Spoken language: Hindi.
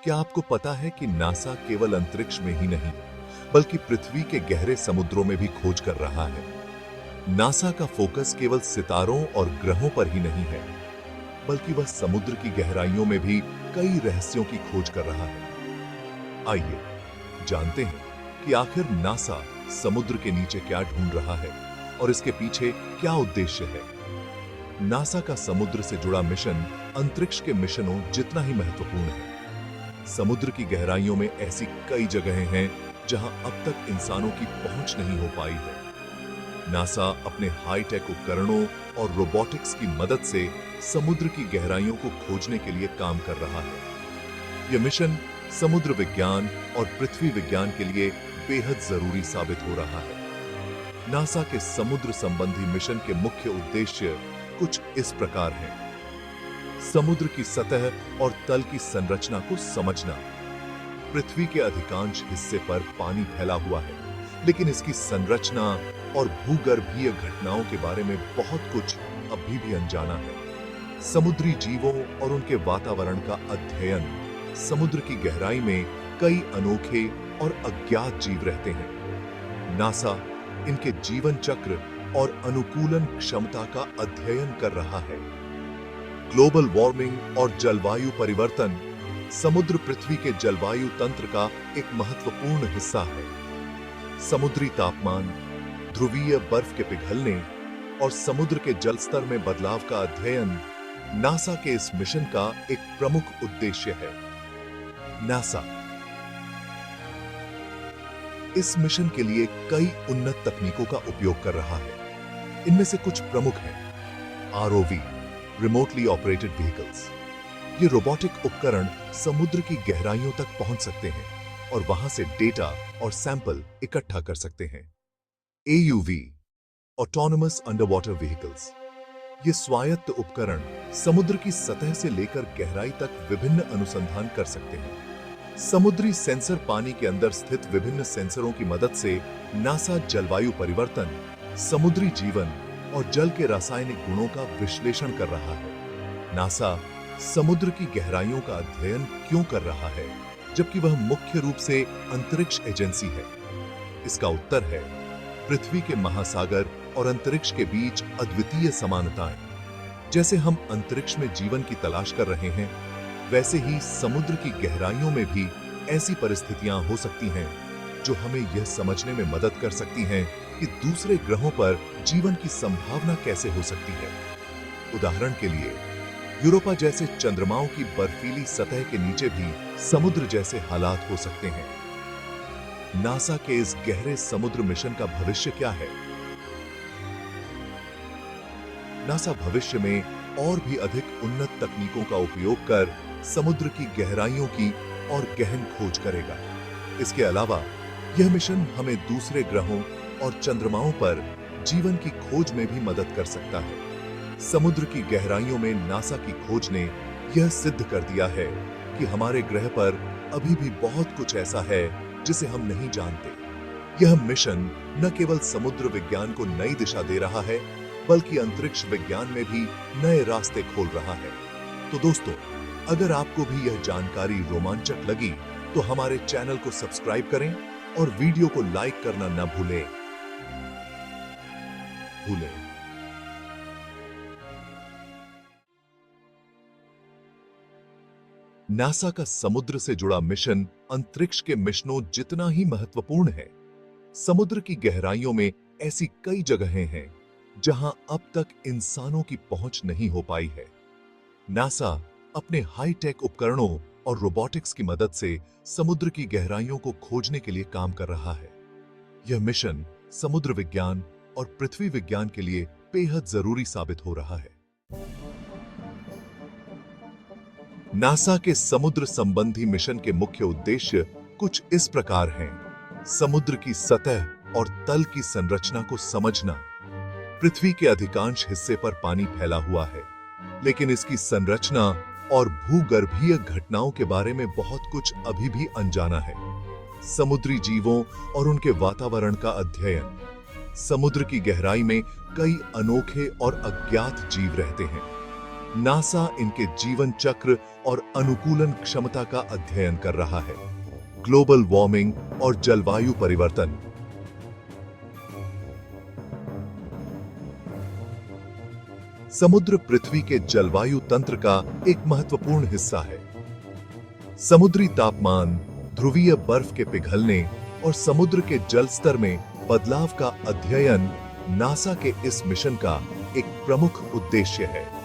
क्या आपको पता है कि नासा केवल अंतरिक्ष में ही नहीं, बल्कि पृथ्वी के गहरे समुद्रों में भी खोज कर रहा है। नासा का फोकस केवल सितारों और ग्रहों पर ही नहीं है, बल्कि वह समुद्र की गहराइयों में भी कई रहस्यों की खोज कर रहा है। आइए जानते हैं कि आखिर नासा समुद्र के नीचे क्या ढूंढ रहा है और इसके पीछे क्या उद्देश्य है। नासा का समुद्र से जुड़ा मिशन अंतरिक्ष के मिशनों जितना ही महत्वपूर्ण है। समुद्र की गहराइयों में ऐसी कई जगहें हैं जहां अब तक इंसानों की पहुंच नहीं हो पाई है। नासा अपने हाईटेक उपकरणों और रोबोटिक्स की मदद से समुद्र की गहराइयों को खोजने के लिए काम कर रहा है। यह मिशन समुद्र विज्ञान और पृथ्वी विज्ञान के लिए बेहद जरूरी साबित हो रहा है। नासा के समुद्र संबंधी मिशन के मुख्य उद्देश्य कुछ इस प्रकार हैं। समुद्र की सतह और तल की संरचना को समझना। पृथ्वी के अधिकांश हिस्से पर पानी फैला हुआ है, लेकिन इसकी संरचना और भूगर्भीय घटनाओं के बारे में बहुत कुछ अभी भी अनजाना है। समुद्री जीवों और उनके वातावरण का अध्ययन। समुद्र की गहराई में कई अनोखे और अज्ञात जीव रहते हैं। नासा इनके जीवन चक्र और अनुकूलन क्षमता का अध्ययन कर रहा है। ग्लोबल वार्मिंग और जलवायु परिवर्तन। समुद्र पृथ्वी के जलवायु तंत्र का एक महत्वपूर्ण हिस्सा है। समुद्री तापमान, ध्रुवीय बर्फ के पिघलने और समुद्र के जल स्तर में बदलाव का अध्ययन नासा के इस मिशन का एक प्रमुख उद्देश्य है। नासा इस मिशन के लिए कई उन्नत तकनीकों का उपयोग कर रहा है। इनमें से कुछ प्रमुख हैं। ROV, remotely operated vehicles. ये रोबोटिक उपकरण समुद्र की गहराइयों तक पहुंच सकते हैं और वहां से डेटा और सैंपल इकट्ठा कर सकते हैं। एयूवी, ऑटोनोमस अंडरवाटर व्हीकल्स। ये स्वायत्त उपकरण समुद्र की सतह से लेकर गहराई तक विभिन्न अनुसंधान कर सकते हैं। समुद्री सेंसर पानी के अंदर स्थित विभिन्न सेंसरों की मदद से नासा जलवायु परिवर्तन, समुद्री जीवन और जल के रासायनिक गुणों का विश्लेषण कर रहा है। नासा समुद्र की गहराइयों का अध्ययन क्यों कर रहा है, जबकि वह मुख्य रूप से अंतरिक्ष एजेंसी है? इसका उत्तर है पृथ्वी के महासागर और अंतरिक्ष के बीच अद्वितीय समानताएं। जैसे हम अंतरिक्ष में जीवन की तलाश कर रहे हैं, वैसे ही समुद्र की गहराइयों में भी ऐसी परिस्थितियां हो सकती हैं जो हमें यह समझने में मदद कर सकती हैं कि दूसरे ग्रहों पर जीवन की संभावना कैसे हो सकती है। उदाहरण के लिए, यूरोपा जैसे चंद्रमाओं की बर्फीली सतह के नीचे भी समुद्र जैसे हालात हो सकते हैं। नासा के इस गहरे समुद्र मिशन का भविष्य क्या है? नासा भविष्य में और भी अधिक उन्नत तकनीकों का उपयोग कर समुद्र की गहराइयों की और गहन खोज करेगा। इसके अलावा यह मिशन हमें दूसरे ग्रहों और चंद्रमाओं पर जीवन की खोज में भी मदद कर सकता है। समुद्र की गहराइयों में नासा की खोज ने यह सिद्ध कर दिया है कि हमारे ग्रह पर अभी भी बहुत कुछ ऐसा है जिसे हम नहीं जानते। यह मिशन न केवल समुद्र विज्ञान को नई दिशा दे रहा है, बल्कि अंतरिक्ष विज्ञान में भी नए रास्ते खोल रहा है। तो दोस्तों, अगर आपको भी यह जानकारी रोमांचक लगी तो हमारे चैनल को सब्सक्राइब करें और वीडियो को लाइक करना न भूलें। नासा का समुद्र से जुड़ा मिशन अंतरिक्ष के मिशनों जितना ही महत्वपूर्ण है। समुद्र की गहराइयों में ऐसी कई जगहें हैं जहां अब तक इंसानों की पहुंच नहीं हो पाई है। नासा अपने हाईटेक उपकरणों और रोबोटिक्स की मदद से समुद्र की गहराइयों को खोजने के लिए काम कर रहा है। यह मिशन समुद्र विज्ञान और पृथ्वी विज्ञान के लिए बेहद जरूरी साबित हो रहा है। नासा के समुद्र संबंधी मिशन के मुख्य उद्देश्य कुछ इस प्रकार हैं। समुद्र की सतह और तल की संरचना को समझना। पृथ्वी के अधिकांश हिस्से पर पानी फैला हुआ है, लेकिन इसकी संरचना और भूगर्भीय घटनाओं के बारे में बहुत कुछ अभी भी अनजाना है। समुद्री जीवों और उनके वातावरण का अध्ययन। समुद्र की गहराई में कई अनोखे और अज्ञात जीव रहते हैं। नासा इनके जीवन चक्र और अनुकूलन क्षमता का अध्ययन कर रहा है। ग्लोबल वार्मिंग और जलवायु परिवर्तन। समुद्र पृथ्वी के जलवायु तंत्र का एक महत्वपूर्ण हिस्सा है। समुद्री तापमान, ध्रुवीय बर्फ के पिघलने और समुद्र के जल स्तर में बदलाव का अध्ययन नासा के इस मिशन का एक प्रमुख उद्देश्य है।